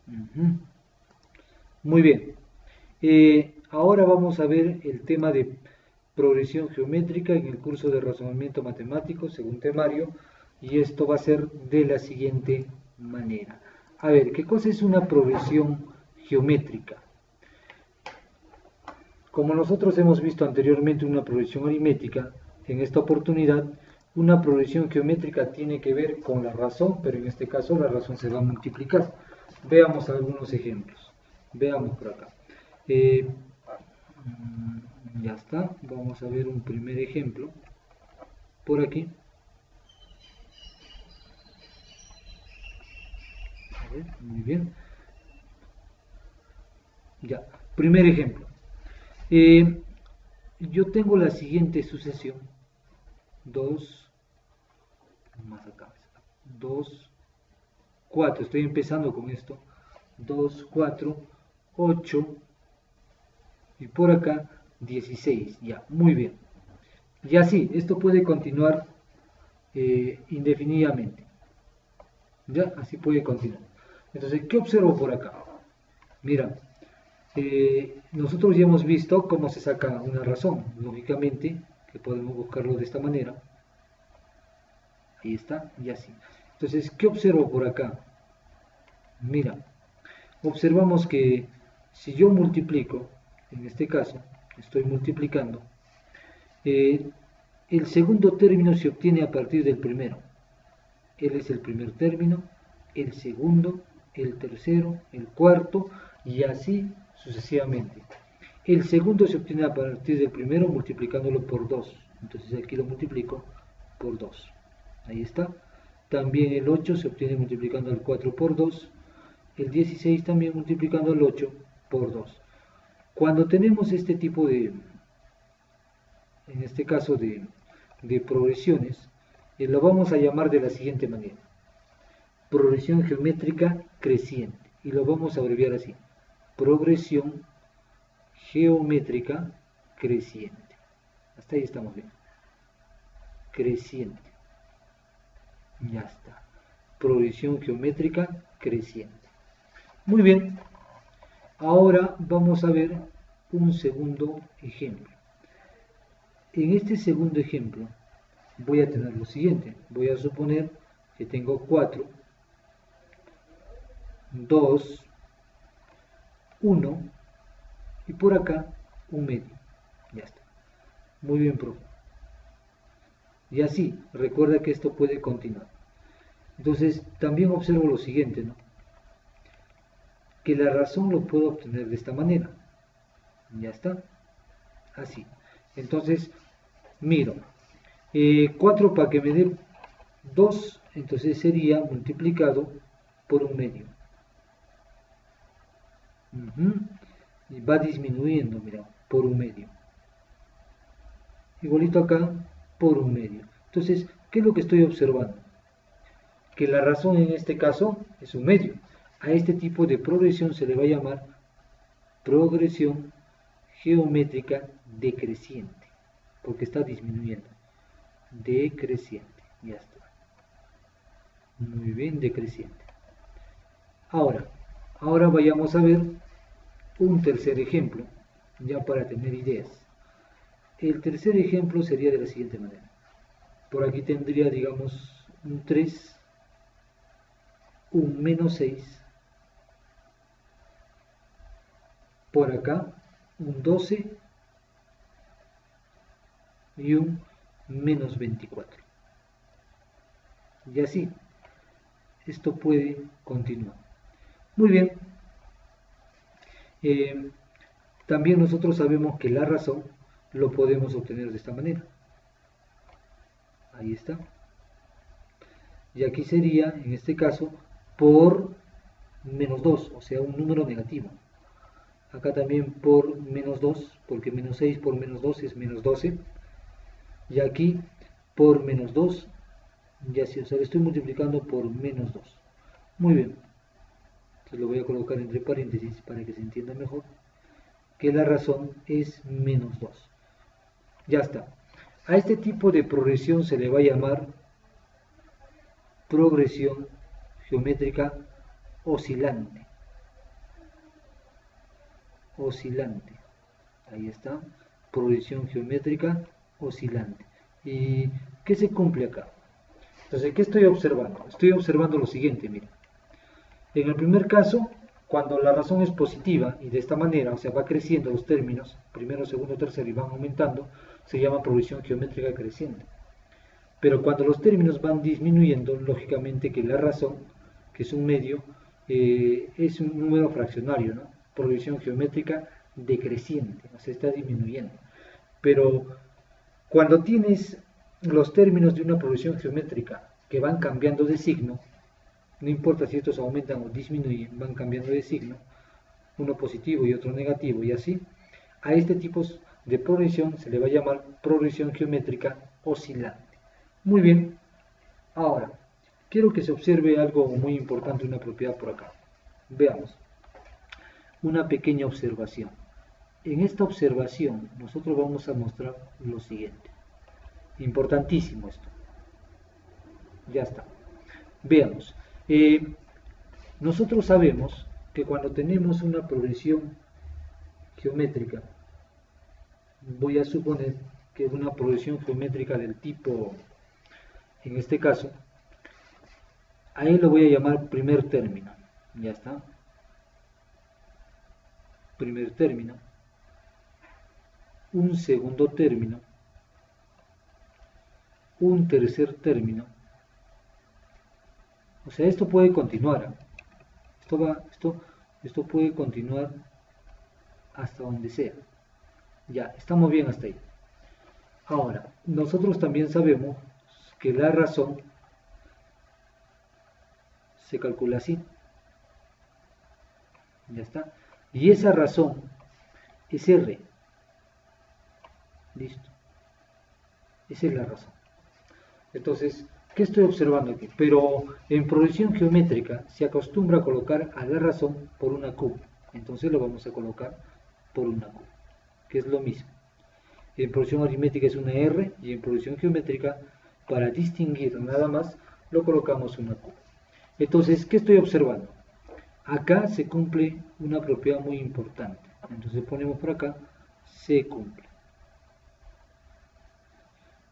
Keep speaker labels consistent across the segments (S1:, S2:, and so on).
S1: Ujú. Muy bien. Ahora vamos a ver el tema de progresión geométrica en el curso de razonamiento matemático según temario, y esto va a ser de la siguiente manera. A ver, ¿qué cosa es una progresión geométrica? Como nosotros hemos visto anteriormente una progresión aritmética, en esta oportunidad una progresión geométrica tiene que ver con la razón, pero en este caso la razón se va a multiplicar. Veamos algunos ejemplos. Veamos por acá. Eh, ya está, vamos a ver un primer ejemplo por aquí. A ver, muy bien. Ya, primer ejemplo. Eh, yo tengo la siguiente sucesión. 2 más acá. 2 4, estoy empezando con esto. 2 4 8 y por acá 16. Ya, muy bien. Y así, esto puede continuar indefinidamente. Ya, así puede continuar. Entonces, ¿qué observo por acá? Mira, nosotros ya hemos visto cómo se saca una razón. Lógicamente, que podemos buscarlo de esta manera. Ahí está, y así. Entonces, ¿qué observo por acá? Mira, observamos que si yo multiplico, en este caso, estoy multiplicando, eh, el segundo término se obtiene a partir del primero. Él es el primer término, el segundo, el tercero, el cuarto y así sucesivamente. El segundo se obtiene a partir del primero multiplicándolo por 2. Entonces aquí lo multiplico por 2. Ahí está. También el 8 se obtiene multiplicando el 4 por 2. El 16 también multiplicando el 8 por 2. Cuando tenemos este tipo de, en este caso de progresiones, lo vamos a llamar de la siguiente manera. Progresión geométrica creciente. Y lo vamos a abreviar así. Progresión geométrica creciente. Hasta ahí estamos bien. Creciente. Ya está. Progresión geométrica creciente. Muy bien. Ahora vamos a ver un segundo ejemplo. En este segundo ejemplo voy a tener lo siguiente. Voy a suponer que tengo 4, 2, 1 y por acá un medio. Ya está. Muy bien, profe. Y así, recuerda que esto puede continuar. Entonces, también observo lo siguiente, ¿no? Que la razón lo puedo obtener de esta manera. Ya está. Así. Entonces, miro. 4 para que me dé 2, entonces sería multiplicado por un medio. Y va disminuyendo, mira, por un medio. Igualito acá, por un medio. Entonces, ¿qué es lo que estoy observando? Que la razón en este caso es un medio. A este tipo de progresión se le va a llamar progresión geométrica decreciente, porque está disminuyendo. Decreciente, ya está. Muy bien, decreciente. Ahora vayamos a ver un tercer ejemplo, ya para tener ideas. El tercer ejemplo sería de la siguiente manera. Por aquí tendría, digamos, un 3, un menos 6, por acá un 12 y un menos 24. Y así, esto puede continuar. Muy bien, eh, también nosotros sabemos que la razón lo podemos obtener de esta manera. Ahí está. Y aquí sería, en este caso, por menos 2, o sea, un número negativo. Acá también por menos 2, porque menos 6 por menos 2 es menos 12. Y aquí por menos 2, ya sí, o sea, lo estoy multiplicando por menos 2. Muy bien. Entonces lo voy a colocar entre paréntesis para que se entienda mejor. Que la razón es menos 2. Ya está. A este tipo de progresión se le va a llamar progresión geométrica oscilante. oscilante. Ahí está, progresión geométrica oscilante. ¿Y qué se cumple acá? Entonces, ¿qué estoy observando? Estoy observando lo siguiente, mira. En el primer caso, cuando la razón es positiva y de esta manera, o sea, va creciendo los términos, primero, segundo, tercero, y van aumentando, se llama progresión geométrica creciente. Pero cuando los términos van disminuyendo, lógicamente que la razón, que es un medio, es un número fraccionario, ¿no? Progresión geométrica decreciente, o sea, está disminuyendo. Pero cuando tienes los términos de una progresión geométrica que van cambiando de signo, no importa si estos aumentan o disminuyen, van cambiando de signo, uno positivo y otro negativo y así, a este tipo de progresión se le va a llamar progresión geométrica oscilante. Muy bien, ahora, quiero que se observe algo muy importante, una propiedad por acá. Veamos, una pequeña observación. En esta observación nosotros vamos a mostrar lo siguiente. Importantísimo esto. Ya está. Veamos. Nosotros sabemos que cuando tenemos una progresión geométrica, voy a suponer que una progresión geométrica del tipo, en este caso, a él lo voy a llamar primer término. Ya está. Primer término. Un segundo término. Un tercer término. O sea, esto puede continuar. Esto puede continuar hasta donde sea. Ya, estamos bien hasta ahí. Ahora, nosotros también sabemos que la razón se calcula así. Ya está. Y esa razón es R. Listo. Esa es la razón. Entonces, ¿qué estoy observando aquí? Pero en progresión geométrica se acostumbra a colocar a la razón por una Q. Entonces lo vamos a colocar por una Q, que es lo mismo. En progresión aritmética es una R y en progresión geométrica, para distinguir nada más, lo colocamos una Q. Entonces, ¿qué estoy observando? Acá se cumple una propiedad muy importante. Entonces ponemos por acá, se cumple.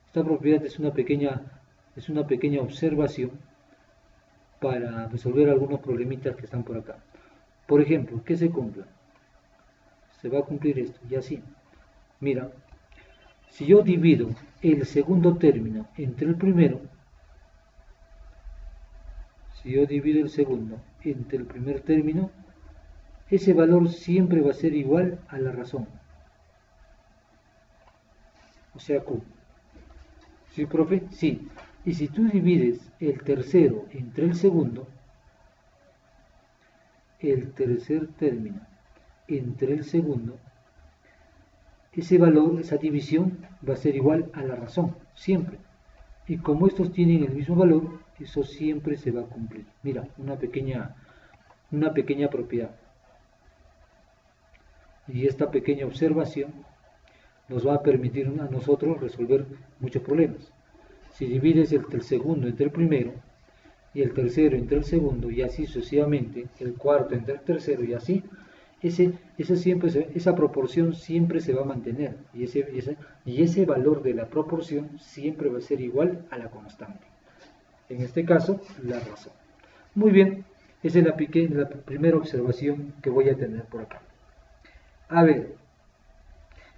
S1: Esta propiedad es una pequeña observación para resolver algunos problemitas que están por acá. Por ejemplo, ¿qué se cumple? Se va a cumplir esto, y así. Mira, si yo divido el segundo término entre el primero, si yo divido el segundo entre el primer término, ese valor siempre va a ser igual a la razón. O sea, Q. ¿Sí, profe? Sí. Y si tú divides el tercero entre el segundo, el tercer término entre el segundo, ese valor, esa división, va a ser igual a la razón, siempre. Y como estos tienen el mismo valor, eso siempre se va a cumplir. Mira, una pequeña propiedad. Y esta pequeña observación nos va a permitir a nosotros resolver muchos problemas. Si divides el segundo entre el primero, y el tercero entre el segundo, y así sucesivamente, el cuarto entre el tercero, y así, esa proporción siempre se va a mantener, y ese valor de la proporción siempre va a ser igual a la constante. En este caso, la razón. Muy bien, esa es la primera observación que voy a tener por acá. A ver,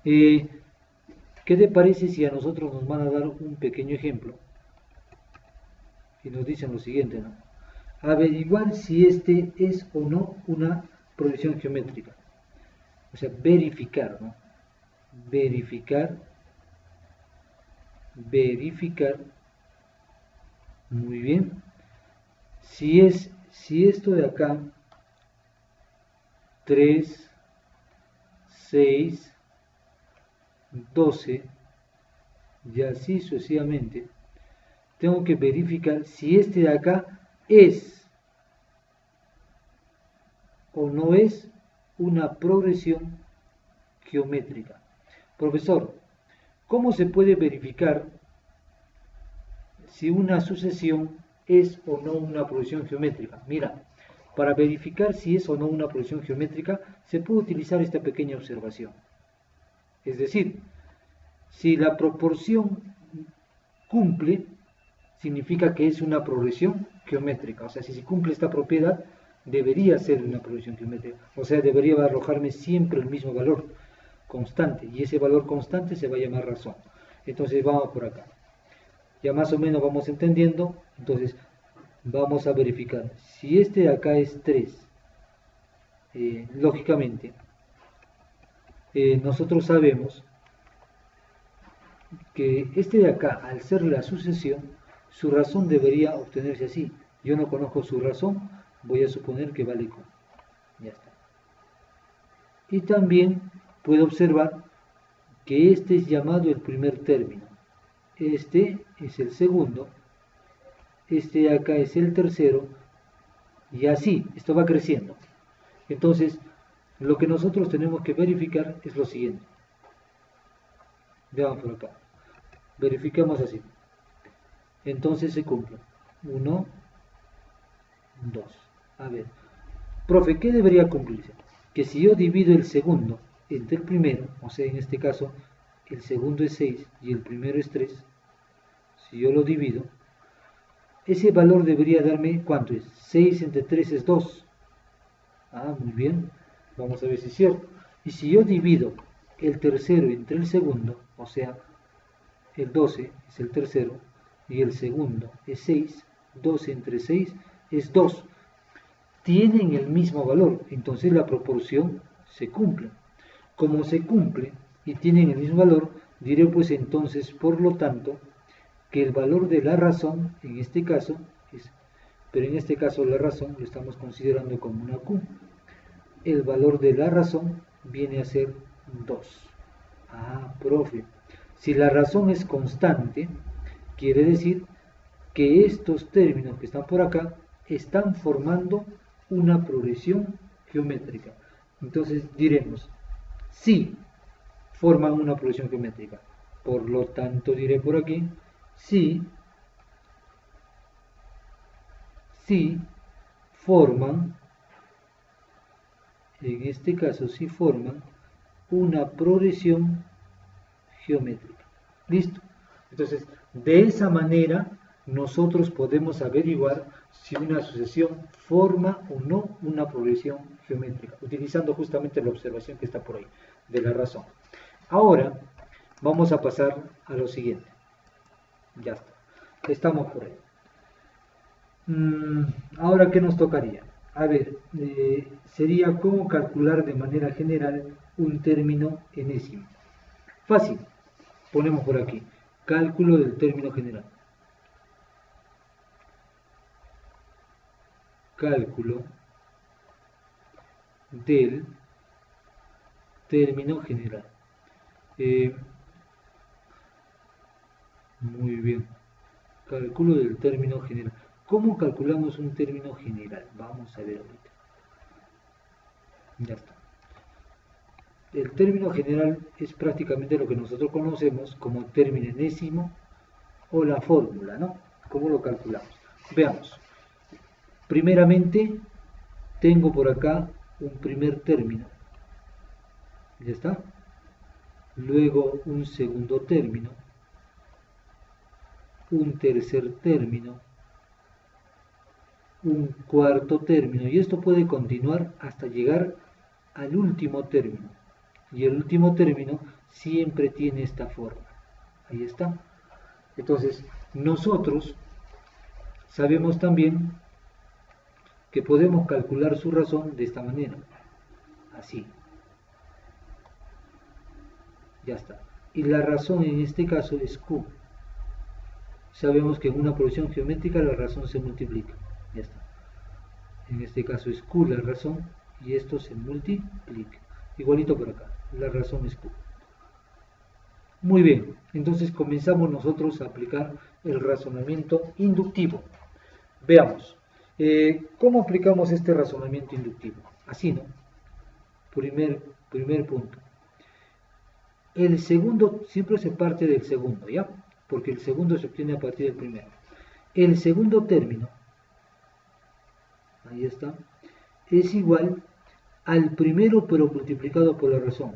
S1: ¿qué te parece si a nosotros nos van a dar un pequeño ejemplo? Y nos dicen lo siguiente, ¿no? Averiguar si este es o no una progresión geométrica. O sea, verificar, ¿no? Verificar. Muy bien. Si esto de acá, 3, 6, 12, y así sucesivamente, tengo que verificar si este de acá es o no es una progresión geométrica. Profesor, ¿cómo se puede verificar si una sucesión es o no una progresión geométrica? Mira, Para verificar si es o no una progresión geométrica, se puede utilizar esta pequeña observación. Es decir, si la proporción cumple, significa que es una progresión geométrica. O sea, si se cumple esta propiedad, debería ser una progresión geométrica. O sea, debería arrojarme siempre el mismo valor constante. Y ese valor constante se va a llamar razón. Entonces vamos por acá. Ya más o menos vamos entendiendo. Entonces vamos a verificar. Si este de acá es 3, lógicamente, nosotros sabemos que este de acá, al ser la sucesión, su razón debería obtenerse así. Yo no conozco su razón, voy a suponer que vale Q. Ya está. Y también puedo observar que este es llamado el primer término. Este es el segundo. Este de acá es el tercero. Y así, esto va creciendo. Entonces, lo que nosotros tenemos que verificar es lo siguiente. Veamos por acá. Verifiquemos así. Entonces se cumple. 1, 2. A ver. Profe, ¿qué debería cumplirse? Que si yo divido el segundo entre el primero, o sea, en este caso, el segundo es 6 y el primero es 3, si yo lo divido, ese valor debería darme, ¿cuánto es? 6 entre 3 es 2. Ah, muy bien. Vamos a ver si es cierto. Y si yo divido el tercero entre el segundo, o sea, el 12 es el tercero y el segundo es 6, 12 entre 6 es 2. Tienen el mismo valor, entonces la proporción se cumple. Como se cumple y tienen el mismo valor, diré pues entonces, por lo tanto, que el valor de la razón, en este caso, pero en este caso la razón lo estamos considerando como una Q. El valor de la razón viene a ser 2. Ah, profe, si la razón es constante, quiere decir que estos términos que están por acá están formando una progresión geométrica. Entonces diremos, sí, forman una progresión geométrica. Por lo tanto, diré por aquí, sí forman, en este caso sí forman una progresión geométrica. ¿Listo? Entonces, de esa manera nosotros podemos averiguar si una sucesión forma o no una progresión geométrica, utilizando justamente la observación que está por ahí, de la razón. Ahora, vamos a pasar a lo siguiente. Ya está. Estamos por ahí. Ahora, ¿qué nos tocaría? A ver, sería cómo calcular de manera general un término enésimo. Fácil. Ponemos por aquí, cálculo del término general. Cálculo del término general. Muy bien. Cálculo del término general. ¿Cómo calculamos un término general? Vamos a ver ahorita. Ya está. El término general es prácticamente lo que nosotros conocemos como término enésimo o la fórmula, ¿no? ¿Cómo lo calculamos? Veamos. Primeramente, tengo por acá un primer término. ¿Ya está? Luego un segundo término, un tercer término, un cuarto término, y esto puede continuar hasta llegar al último término. Y el último término siempre tiene esta forma. Ahí está. Entonces, nosotros sabemos también que podemos calcular su razón de esta manera. Así. Ya está. Y la razón en este caso es Q. Sabemos que en una progresión geométrica la razón se multiplica. Ya está. En este caso es Q la razón y esto se multiplica. Igualito por acá. La razón es Q. Muy bien. Entonces comenzamos nosotros a aplicar el razonamiento inductivo. Veamos. ¿Cómo aplicamos este razonamiento inductivo? Así, ¿no? Primer punto. El segundo siempre se parte del segundo, ¿ya? Porque el segundo se obtiene a partir del primero. El segundo término, ahí está, es igual al primero pero multiplicado por la razón.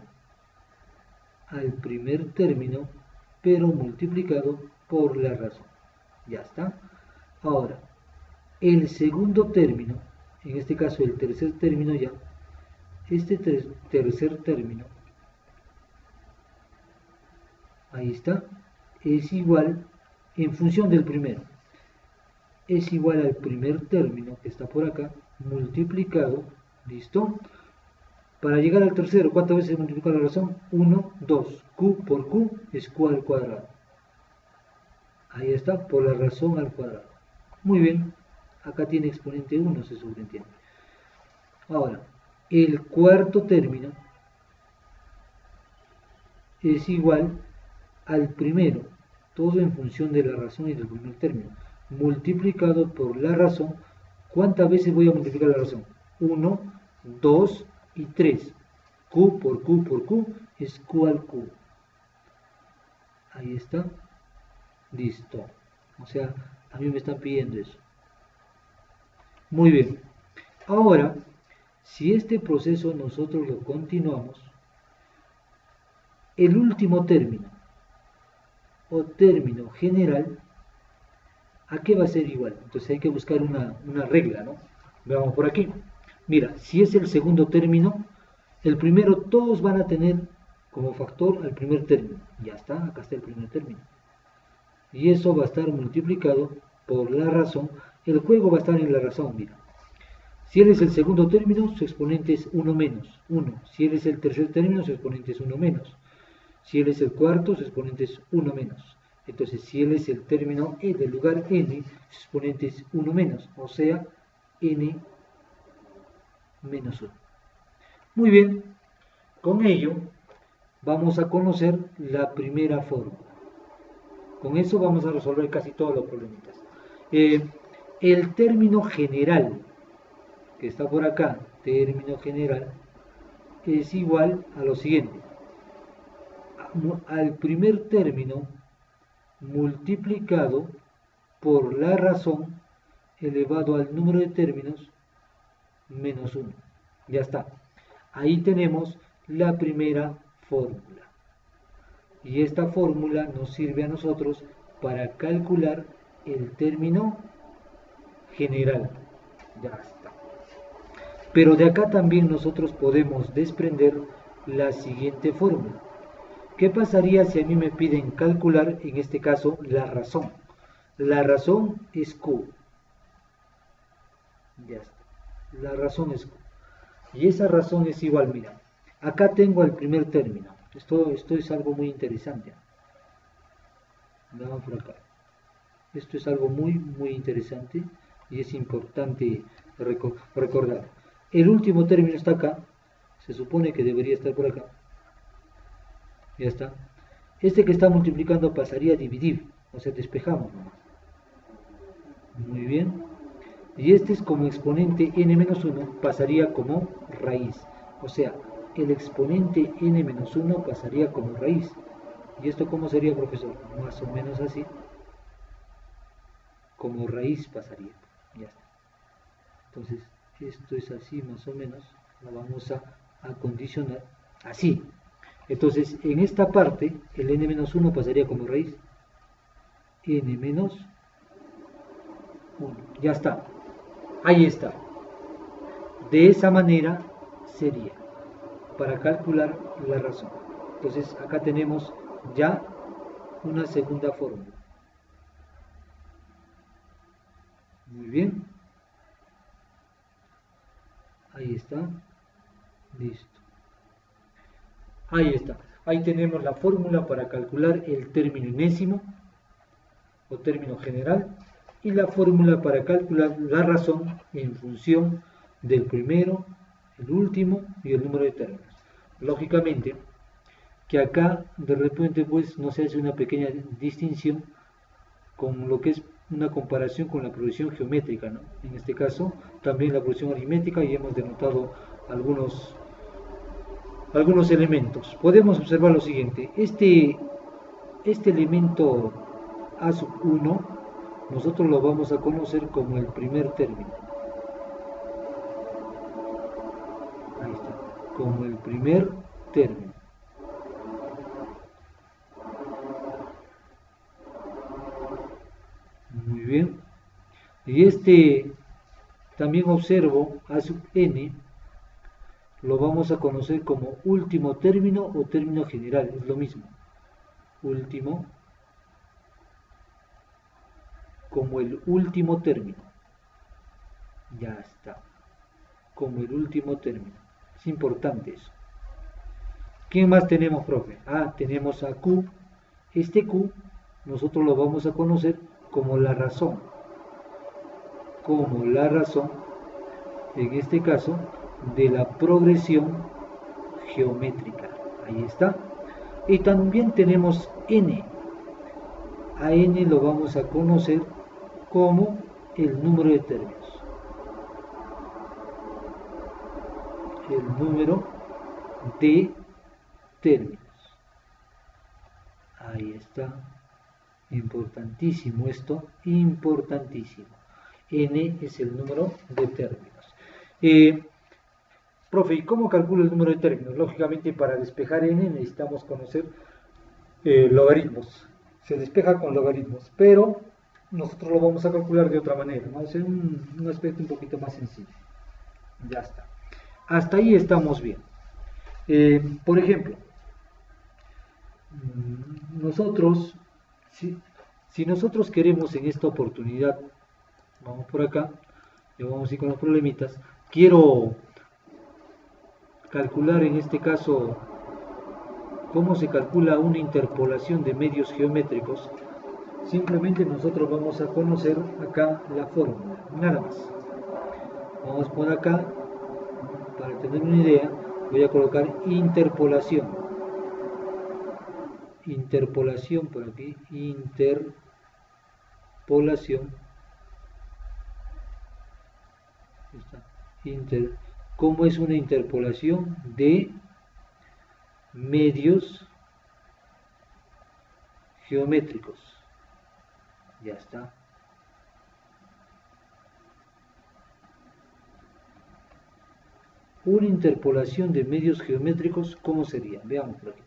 S1: Al primer término pero multiplicado por la razón. Ya está. Ahora, el segundo término, en este caso el tercer término ya, este tercer término, ahí está, es igual, en función del primero, es igual al primer término que está por acá, multiplicado, ¿listo? Para llegar al tercero, ¿cuántas veces multiplicar la razón? 1, 2, q por q es q al cuadrado. Ahí está, por la razón al cuadrado. Muy bien, acá tiene exponente 1, se sobreentiende. Ahora, el cuarto término es igual al primero, todo en función de la razón y del primer término, multiplicado por la razón. ¿Cuántas veces voy a multiplicar la razón? 1, 2 y 3. Q por Q por Q es Q al cubo. Ahí está. Listo. O sea, a mí me están pidiendo eso. Muy bien. Ahora, si este proceso nosotros lo continuamos, el último término o término general, ¿a qué va a ser igual? Entonces hay que buscar una regla, ¿no? Veamos por aquí. Mira, si es el segundo término, el primero todos van a tener como factor al primer término. Ya está, acá está el primer término. Y eso va a estar multiplicado por la razón. El juego va a estar en la razón, mira. Si él es el segundo término, su exponente es 1 menos 1. Si él es el tercer término, su exponente es 1 menos. Si él es el cuarto, su exponente es 1 menos. Entonces, si él es el término E del lugar n, su exponente es 1 menos, o sea, n menos 1. Muy bien, con ello vamos a conocer la primera fórmula. Con eso vamos a resolver casi todos los problemitas. El término general, que está por acá, término general, es igual a lo siguiente. Al primer término multiplicado por la razón elevado al número de términos menos 1. Ya está. Ahí tenemos la primera fórmula. Y esta fórmula nos sirve a nosotros para calcular el término general. Ya está. Pero de acá también nosotros podemos desprender la siguiente fórmula. ¿Qué pasaría si a mí me piden calcular, en este caso, la razón? La razón es Q. Ya está. La razón es Q. Y esa razón es igual, mira. Acá tengo el primer término. Esto es algo muy interesante. Vamos por acá. Esto es algo muy, muy interesante y es importante recordar. El último término está acá. Se supone que debería estar por acá. Ya está. Este que está multiplicando pasaría a dividir. O sea, despejamos nomás. Muy bien. Y este es como exponente n-1 pasaría como raíz. O sea, el exponente n-1 pasaría como raíz. ¿Y esto cómo sería, profesor? Más o menos así. Como raíz pasaría. Ya está. Entonces, esto es así más o menos. Lo vamos a condicionar así. Entonces, en esta parte, el n-1 pasaría como raíz. n-1. Ya está. Ahí está. De esa manera sería para calcular la razón. Entonces, acá tenemos ya una segunda fórmula. Muy bien. Ahí está. Listo. Ahí está. Ahí tenemos la fórmula para calcular el término enésimo o término general y la fórmula para calcular la razón en función del primero, el último y el número de términos. Lógicamente que acá de repente pues no se hace una pequeña distinción con lo que es una comparación con la progresión geométrica, ¿no? En este caso también la progresión aritmética, y hemos denotado algunos elementos. Podemos observar lo siguiente. Este elemento A sub 1 nosotros lo vamos a conocer como el primer término. como el primer término. Muy bien. Y este también observo a sub n, lo vamos a conocer como último término o término general, es lo mismo. Último como el último término. Ya está. Como el último término. Es importante eso. ¿Quién más tenemos, profe? Tenemos a Q. Este Q nosotros lo vamos a conocer como la razón. Como la razón, en este caso, de la progresión geométrica. Ahí está. Y también tenemos N. A N lo vamos a conocer como el número de términos. El número de términos. Ahí está. Importantísimo esto, importantísimo. N es el número de términos. Profe, ¿y cómo calculo el número de términos? Lógicamente, para despejar n necesitamos conocer logaritmos. Se despeja con logaritmos, pero nosotros lo vamos a calcular de otra manera. Vamos a hacer un aspecto un poquito más sencillo. Ya está. Hasta ahí estamos bien. Por ejemplo, nosotros, si nosotros queremos en esta oportunidad, vamos por acá, y vamos a ir con los problemitas, quiero calcular en este caso cómo se calcula una interpolación de medios geométricos. Simplemente nosotros vamos a conocer acá la fórmula, nada más. Vamos por acá, para tener una idea, voy a colocar interpolación. Interpolación por aquí, interpolación. ¿Cómo es una interpolación de medios geométricos? Ya está. Una interpolación de medios geométricos, ¿cómo sería? Veamos por aquí.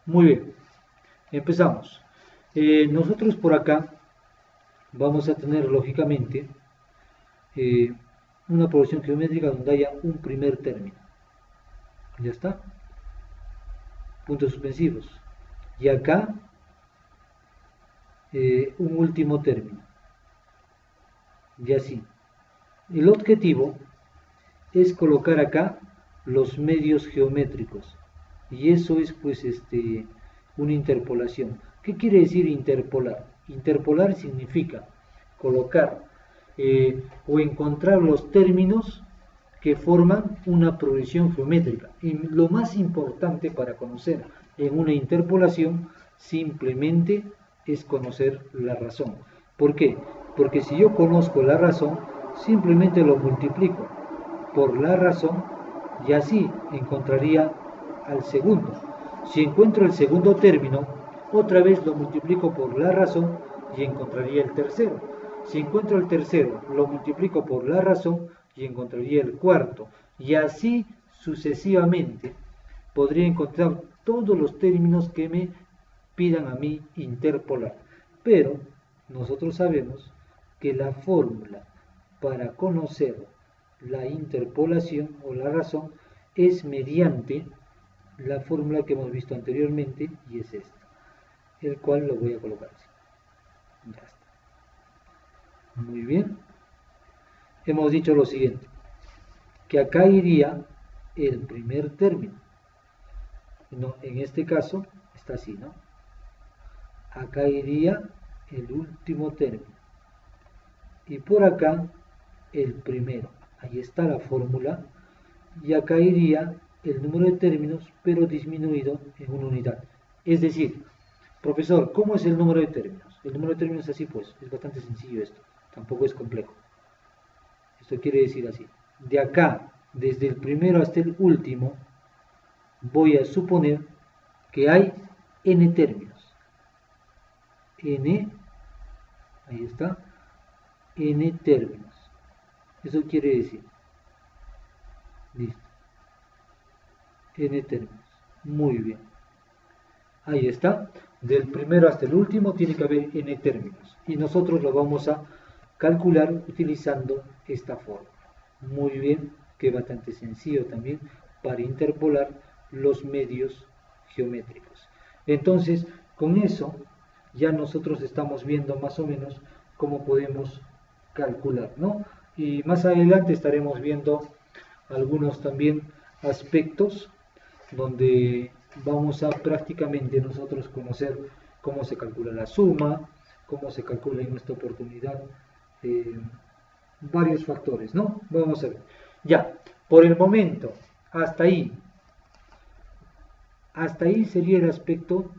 S1: Muy bien, empezamos. Nosotros por acá vamos a tener lógicamente una progresión geométrica donde haya un primer término. Ya está. Puntos suspensivos. Y acá un último término. Y así. El objetivo es colocar acá los medios geométricos. Y eso es pues una interpolación. ¿Qué quiere decir interpolar? Interpolar significa colocar o encontrar los términos que forman una progresión geométrica. Y lo más importante para conocer en una interpolación simplemente es conocer la razón. ¿Por qué? Porque si yo conozco la razón, simplemente lo multiplico por la razón y así encontraría al segundo. Si encuentro el segundo término, otra vez lo multiplico por la razón y encontraría el tercero. Si encuentro el tercero, lo multiplico por la razón y encontraría el cuarto. Y así sucesivamente podría encontrar todos los términos que me pidan a mí interpolar. Pero nosotros sabemos que la fórmula para conocer la interpolación o la razón es mediante la fórmula que hemos visto anteriormente, y es esta, el cual lo voy a colocar así. Ya está. Muy bien. Hemos dicho lo siguiente, que acá iría el primer término. No, en este caso está así, ¿no? Acá iría el último término. Y por acá el primero. Ahí está la fórmula. Y acá iría el número de términos, pero disminuido en una unidad. Es decir, profesor, ¿cómo es el número de términos? El número de términos es así, pues, es bastante sencillo esto, tampoco es complejo. Esto quiere decir así, de acá, desde el primero hasta el último, voy a suponer que hay n términos. N, ahí está, n términos. Eso quiere decir, listo, n términos. Muy bien. Ahí está. Del primero hasta el último tiene que haber n términos. Y nosotros lo vamos a calcular utilizando esta fórmula. Muy bien, que es bastante sencillo también para interpolar los medios geométricos. Entonces, con eso ya nosotros estamos viendo más o menos cómo podemos calcular, ¿no? Y más adelante estaremos viendo algunos también aspectos donde vamos a prácticamente nosotros conocer cómo se calcula la suma, cómo se calcula en esta oportunidad varios factores, ¿no? Vamos a ver. Ya, por el momento, hasta ahí sería el aspecto